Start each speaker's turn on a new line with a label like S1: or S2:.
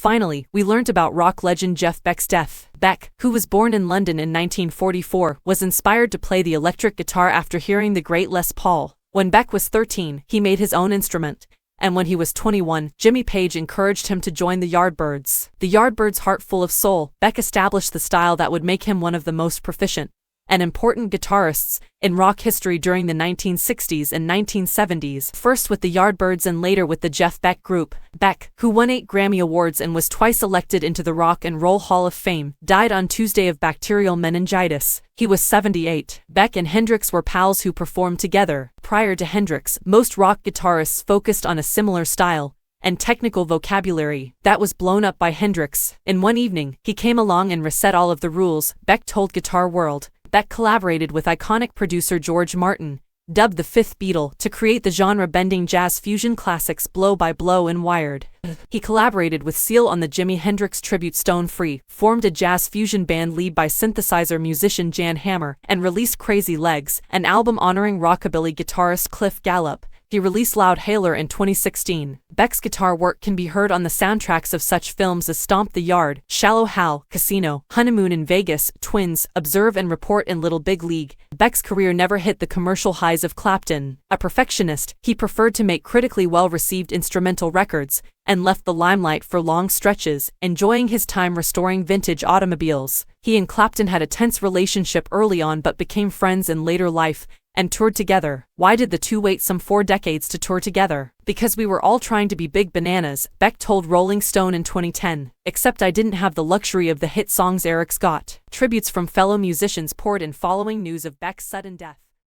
S1: finally, we learnt about rock legend Jeff Beck's death. Beck, who was born in London in 1944, was inspired to play the electric guitar after hearing the great Les Paul. When Beck was 13, he made his own instrument, and when he was 21, Jimmy Page encouraged him to join the Yardbirds. The Yardbirds' heart full of soul, Beck established the style that would make him one of the most proficient and important guitarists in rock history during the 1960s and 1970s, first with the Yardbirds and later with the Jeff Beck Group. Beck, who won 8 Grammy Awards and was twice elected into the Rock and Roll Hall of Fame, died on Tuesday of bacterial meningitis. He was 78. Beck and Hendrix were pals who performed together. Prior to Hendrix, most rock guitarists focused on a similar style and technical vocabulary that was blown up by Hendrix. In one evening, he came along and reset all of the rules, Beck told Guitar World. Beck collaborated with iconic producer George Martin, dubbed the Fifth Beatle, to create the genre-bending jazz fusion classics Blow by Blow and Wired. He collaborated with Seal on the Jimi Hendrix tribute Stone Free, formed a jazz fusion band led by synthesizer musician Jan Hammer, and released Crazy Legs, an album honoring rockabilly guitarist Cliff Gallup. He released Loud Hailer in 2016. Beck's guitar work can be heard on the soundtracks of such films as Stomp the Yard, Shallow Hal, Casino, Honeymoon in Vegas, Twins, Observe and Report and Little Big League. Beck's career never hit the commercial highs of Clapton. A perfectionist, he preferred to make critically well-received instrumental records, and left the limelight for long stretches, enjoying his time restoring vintage automobiles. He and Clapton had a tense relationship early on but became friends in later life, and toured together. Why did the two wait some 4 decades to tour together? Because we were all trying to be big bananas, Beck told Rolling Stone in 2010. Except I didn't have the luxury of the hit songs Eric's got. Tributes from fellow musicians poured in following news of Beck's sudden death.